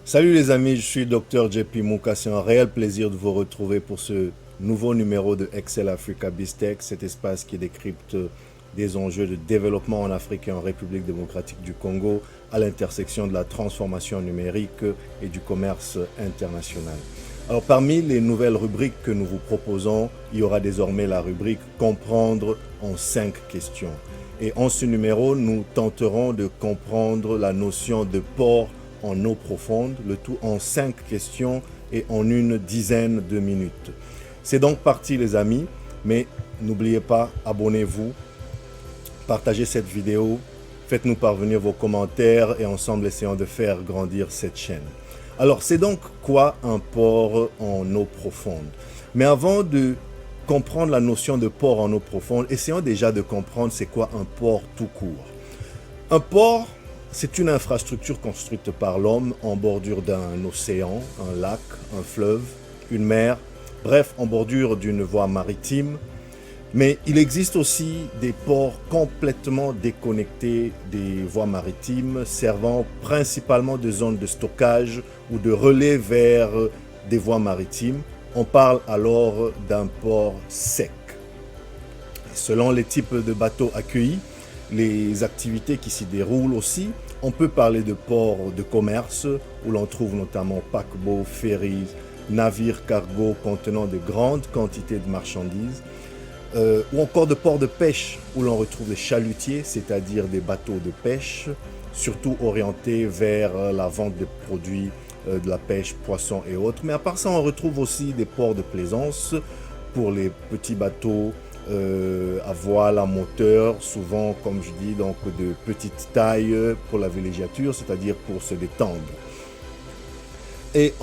Salut les amis, je suis Dr JP Mouka, c'est un réel plaisir de vous retrouver pour ce nouveau numéro de Excel Africa BizTech, cet espace qui décrypte des enjeux de développement en Afrique et en République démocratique du Congo à l'intersection de la transformation numérique et du commerce international. Alors parmi les nouvelles rubriques que nous vous proposons, il y aura désormais la rubrique Comprendre en 5 questions. Et en ce numéro, nous tenterons de comprendre la notion de port en eau profonde, le tout en 5 questions et en une dizaine de minutes. C'est donc parti les amis, mais n'oubliez pas, abonnez-vous, partagez cette vidéo, faites-nous parvenir vos commentaires et ensemble essayons de faire grandir cette chaîne. Alors c'est donc quoi un port en eau profonde? Mais avant de comprendre la notion de port en eau profonde, essayons déjà de comprendre c'est quoi un port tout court. Un port, c'est une infrastructure construite par l'homme en bordure d'un océan, un lac, un fleuve, une mer, bref, en bordure d'une voie maritime. Mais il existe aussi des ports complètement déconnectés des voies maritimes, servant principalement de zones de stockage ou de relais vers des voies maritimes. On parle alors d'un port sec. Selon les types de bateaux accueillis, les activités qui s'y déroulent aussi, on peut parler de ports de commerce où l'on trouve notamment paquebots, ferries, navires cargo contenant de grandes quantités de marchandises, ou encore de ports de pêche où l'on retrouve des chalutiers, c'est-à-dire des bateaux de pêche, surtout orientés vers la vente de produits de la pêche, poissons et autres. Mais à part ça, on retrouve aussi des ports de plaisance pour les petits bateaux à voile, à moteur, souvent, comme je dis, donc de petite taille pour la villégiature, c'est-à-dire pour se détendre. Et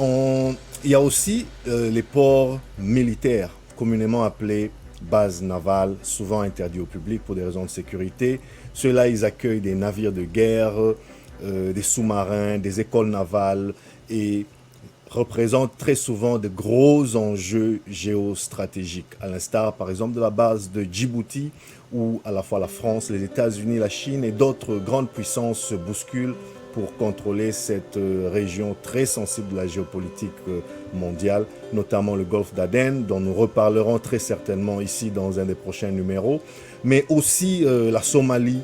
il y a aussi les ports militaires, communément appelés bases navales, souvent interdits au public pour des raisons de sécurité. Ceux-là, ils accueillent des navires de guerre, des sous-marins, des écoles navales et représentent très souvent de gros enjeux géostratégiques, à l'instar par exemple de la base de Djibouti, où à la fois la France, les États-Unis, la Chine et d'autres grandes puissances se bousculent pour contrôler cette région très sensible de la géopolitique mondiale, notamment le golfe d'Aden, dont nous reparlerons très certainement ici dans un des prochains numéros, mais aussi la Somalie,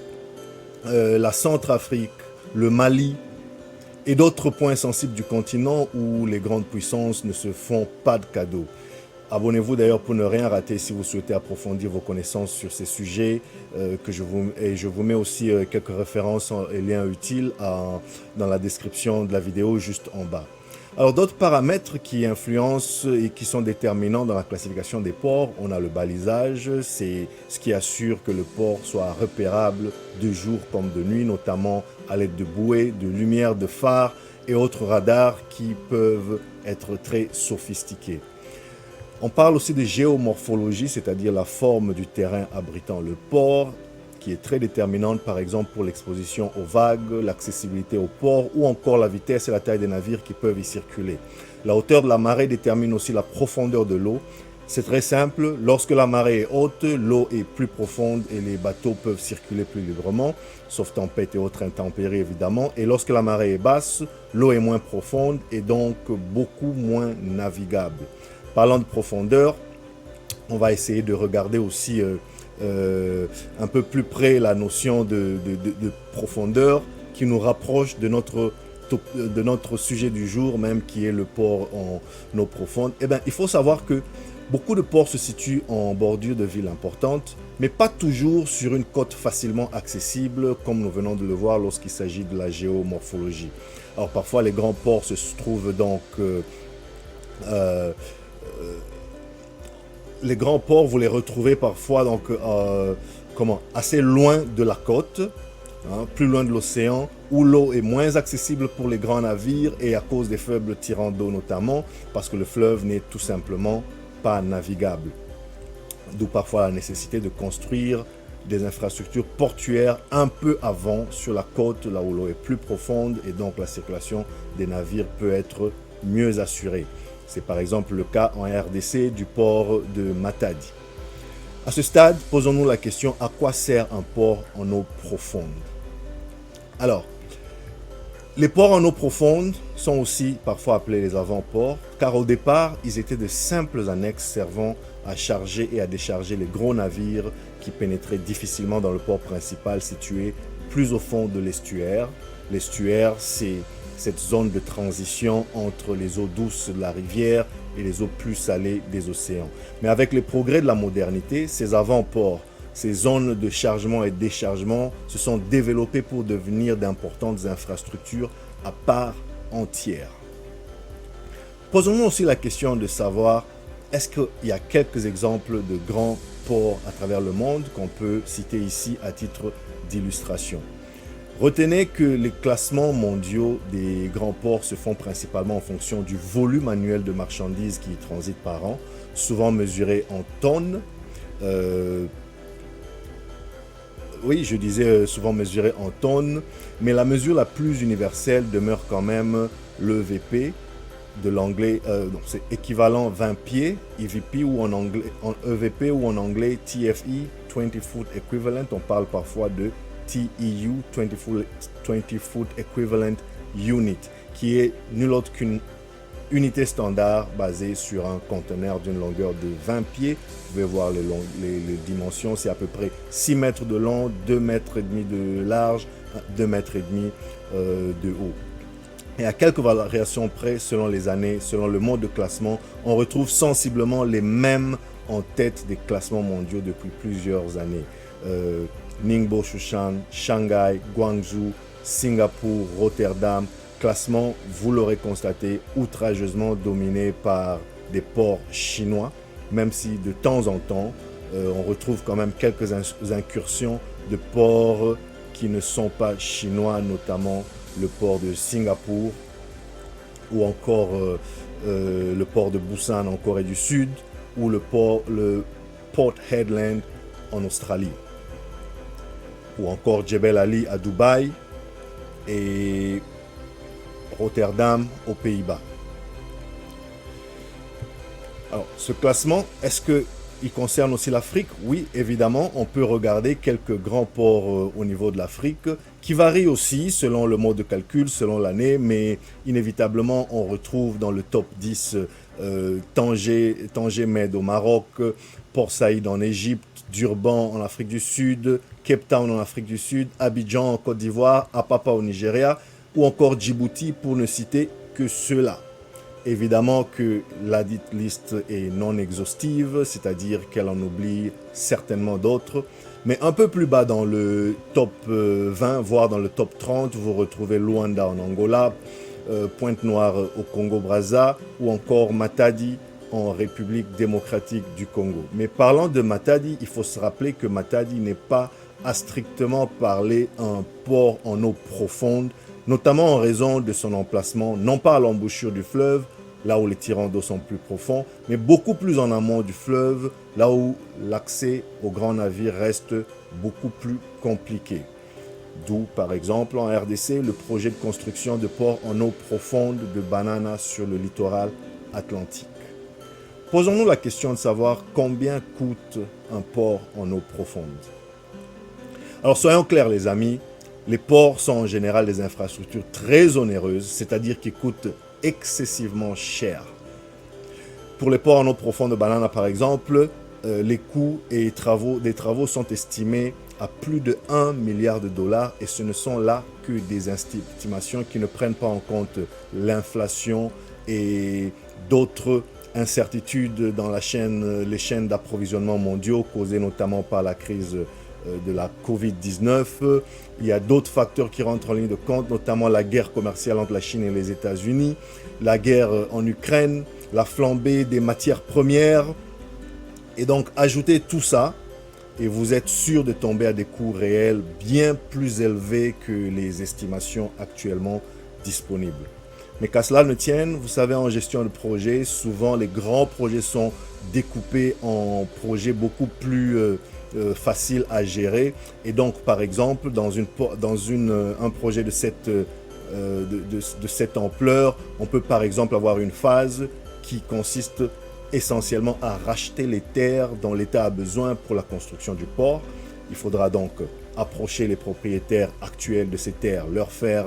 la Centrafrique, le Mali, et d'autres points sensibles du continent où les grandes puissances ne se font pas de cadeaux. Abonnez-vous d'ailleurs pour ne rien rater si vous souhaitez approfondir vos connaissances sur ces sujets. Je vous mets aussi quelques références et liens utiles dans la description de la vidéo juste en bas. Alors d'autres paramètres qui influencent et qui sont déterminants dans la classification des ports, on a le balisage, c'est ce qui assure que le port soit repérable de jour comme de nuit, notamment à l'aide de bouées, de lumières, de phares et autres radars qui peuvent être très sophistiqués. On parle aussi de géomorphologie, c'est-à-dire la forme du terrain abritant le port, qui est très déterminante par exemple pour l'exposition aux vagues, l'accessibilité au port ou encore la vitesse et la taille des navires qui peuvent y circuler. La hauteur de la marée détermine aussi la profondeur de l'eau. C'est très simple, lorsque la marée est haute, l'eau est plus profonde et les bateaux peuvent circuler plus librement, sauf tempête et autres intempéries évidemment. Et lorsque la marée est basse, l'eau est moins profonde et donc beaucoup moins navigable. Parlant de profondeur, on va essayer de regarder aussi un peu plus près la notion de profondeur qui nous rapproche de notre sujet du jour même, qui est le port en eau profonde. Eh bien, il faut savoir que beaucoup de ports se situent en bordure de villes importantes, mais pas toujours sur une côte facilement accessible, comme nous venons de le voir lorsqu'il s'agit de la géomorphologie. Alors parfois, les grands ports se trouvent donc les grands ports, vous les retrouvez parfois donc, assez loin de la côte, hein, plus loin de l'océan, où l'eau est moins accessible pour les grands navires et à cause des faibles tirants d'eau notamment, parce que le fleuve n'est tout simplement pas navigable. D'où parfois la nécessité de construire des infrastructures portuaires un peu avant sur la côte, là où l'eau est plus profonde et donc la circulation des navires peut être mieux assurée. C'est par exemple le cas en RDC du port de Matadi. À ce stade, posons-nous la question, à quoi sert un port en eau profonde? Alors, Les ports en eau profonde sont aussi parfois appelés les avant-ports, car au départ, ils étaient de simples annexes servant à charger et à décharger les gros navires qui pénétraient difficilement dans le port principal situé plus au fond de l'estuaire. L'estuaire, c'est cette zone de transition entre les eaux douces de la rivière et les eaux plus salées des océans. Mais avec les progrès de la modernité, ces avant-ports, ces zones de chargement et déchargement se sont développées pour devenir d'importantes infrastructures à part entière. Posons-nous aussi la question de savoir, est-ce qu'il y a quelques exemples de grands ports à travers le monde qu'on peut citer ici à titre d'illustration? Retenez que les classements mondiaux des grands ports se font principalement en fonction du volume annuel de marchandises qui y transitent par an, souvent mesuré en tonnes. Oui, je disais souvent mesuré en tonnes, mais la mesure la plus universelle demeure quand même l'EVP, de l'anglais, c'est équivalent 20 pieds, EVP ou en anglais, en EVP ou en anglais TFE, 20 Foot Equivalent, on parle parfois de TEU, 20 Foot Equivalent Unit, qui est nul autre qu'une unité standard basée sur un conteneur d'une longueur de 20 pieds. Vous pouvez voir les dimensions, c'est à peu près 6 mètres de long, 2 mètres et demi de large, 2 mètres et demi de haut. Et à quelques variations près, selon les années, selon le mode de classement, on retrouve sensiblement les mêmes en tête des classements mondiaux depuis plusieurs années. Ningbo, Shushan, Shanghai, Guangzhou, Singapour, Rotterdam, classement, vous l'aurez constaté, outrageusement dominé par des ports chinois, même si de temps en temps, on retrouve quand même quelques incursions de ports qui ne sont pas chinois, notamment le port de Singapour ou encore le port de Busan en Corée du Sud ou le Port Hedland en Australie ou encore Jebel Ali à Dubaï et Rotterdam aux Pays-Bas. Alors, ce classement, est-ce qu'il concerne aussi l'Afrique? Oui, évidemment, on peut regarder quelques grands ports au niveau de l'Afrique qui varient aussi selon le mode de calcul, selon l'année, mais inévitablement, on retrouve dans le top 10 Tanger Med au Maroc, Port Saïd en Égypte, Durban en Afrique du Sud, Cape Town en Afrique du Sud, Abidjan en Côte d'Ivoire, Apapa au Nigeria, ou encore Djibouti pour ne citer que ceux-là. Évidemment que la dite liste est non exhaustive, c'est-à-dire qu'elle en oublie certainement d'autres. Mais un peu plus bas dans le top 20, voire dans le top 30, vous retrouvez Luanda en Angola, Pointe-Noire au Congo-Brazza ou encore Matadi en République démocratique du Congo. Mais parlant de Matadi, il faut se rappeler que Matadi n'est pas à strictement parler un port en eau profonde, notamment en raison de son emplacement, non pas à l'embouchure du fleuve, là où les tirants d'eau sont plus profonds, mais beaucoup plus en amont du fleuve, là où l'accès aux grands navires reste beaucoup plus compliqué. D'où, par exemple, en RDC, le projet de construction de ports en eau profonde de Banana sur le littoral atlantique. Posons-nous la question de savoir combien coûte un port en eau profonde. Alors soyons clairs les amis, les ports sont en général des infrastructures très onéreuses, c'est-à-dire qui coûtent excessivement cher. Pour les ports en eau profonde de Banana par exemple, les coûts et des travaux sont estimés à plus de 1 milliard de dollars et ce ne sont là que des estimations qui ne prennent pas en compte l'inflation et d'autres incertitudes dans les chaînes d'approvisionnement mondiaux causées notamment par la crise de la Covid-19. Il y a d'autres facteurs qui rentrent en ligne de compte, notamment la guerre commerciale entre la Chine et les États-Unis, la guerre en Ukraine, la flambée des matières premières. Et donc, ajoutez tout ça et vous êtes sûr de tomber à des coûts réels bien plus élevés que les estimations actuellement disponibles. Mais qu'à cela ne tienne, vous savez, en gestion de projet, souvent les grands projets sont découpés en projets beaucoup plus faciles à gérer. Et donc, par exemple, dans un projet de cette ampleur, on peut par exemple avoir une phase qui consiste essentiellement à racheter les terres dont l'État a besoin pour la construction du port. Il faudra donc approcher les propriétaires actuels de ces terres, leur faire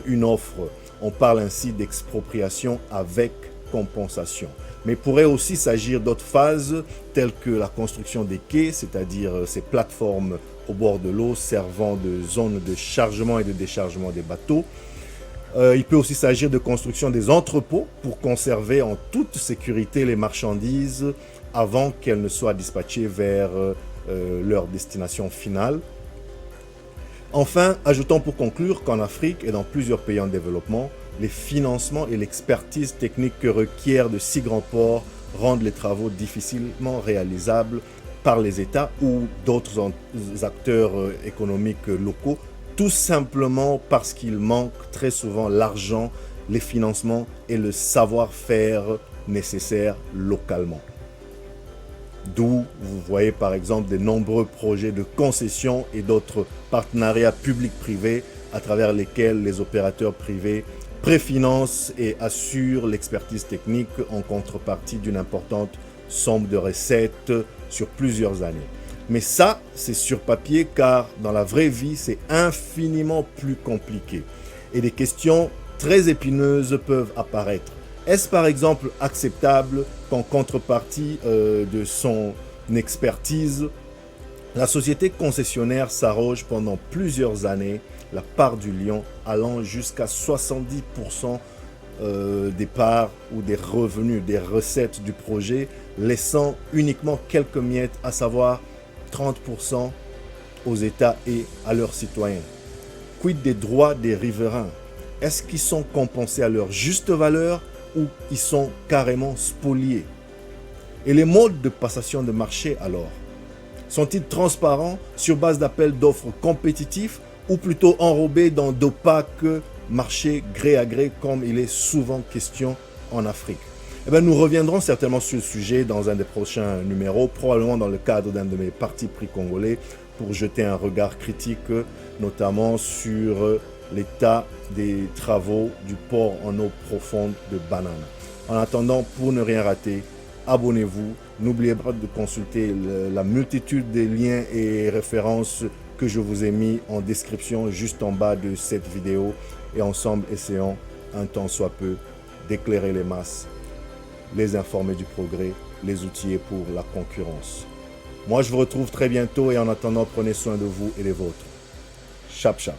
une offre. On parle ainsi d'expropriation avec compensation. Mais il pourrait aussi s'agir d'autres phases telles que la construction des quais, c'est-à-dire ces plateformes au bord de l'eau servant de zone de chargement et de déchargement des bateaux. Il peut aussi s'agir de construction des entrepôts pour conserver en toute sécurité les marchandises avant qu'elles ne soient dispatchées vers leur destination finale. Enfin, ajoutons pour conclure qu'en Afrique et dans plusieurs pays en développement, les financements et l'expertise technique que requièrent de si grands ports rendent les travaux difficilement réalisables par les États ou d'autres acteurs économiques locaux, tout simplement parce qu'il manque très souvent l'argent, les financements et le savoir-faire nécessaires localement. D'où vous voyez par exemple de nombreux projets de concession et d'autres partenariats publics-privés à travers lesquels les opérateurs privés préfinancent et assurent l'expertise technique en contrepartie d'une importante somme de recettes sur plusieurs années. Mais ça, c'est sur papier car dans la vraie vie, c'est infiniment plus compliqué. Et des questions très épineuses peuvent apparaître. Est-ce par exemple acceptable qu'en contrepartie de son expertise, la société concessionnaire s'arroge pendant plusieurs années la part du lion allant jusqu'à 70% des parts ou des revenus, des recettes du projet, laissant uniquement quelques miettes, à savoir 30% aux États et à leurs citoyens? Quid des droits des riverains? Est-ce qu'ils sont compensés à leur juste valeur ou ils sont carrément spoliés? Et les modes de passation de marché alors? Sont-ils transparents sur base d'appels d'offres compétitifs ou plutôt enrobés dans d'opaques marchés gré à gré comme il est souvent question en Afrique? Eh bien, nous reviendrons certainement sur le sujet dans un des prochains numéros, probablement dans le cadre d'un de mes partis pris congolais, pour jeter un regard critique, notamment sur l'état des travaux du port en eau profonde de Banane. En attendant, pour ne rien rater, abonnez-vous. N'oubliez pas de consulter la multitude des liens et références que je vous ai mis en description juste en bas de cette vidéo. Et ensemble, essayons un tant soit peu d'éclairer les masses, les informer du progrès, les outiller pour la concurrence. Moi, je vous retrouve très bientôt et en attendant, prenez soin de vous et des vôtres. Chap chap.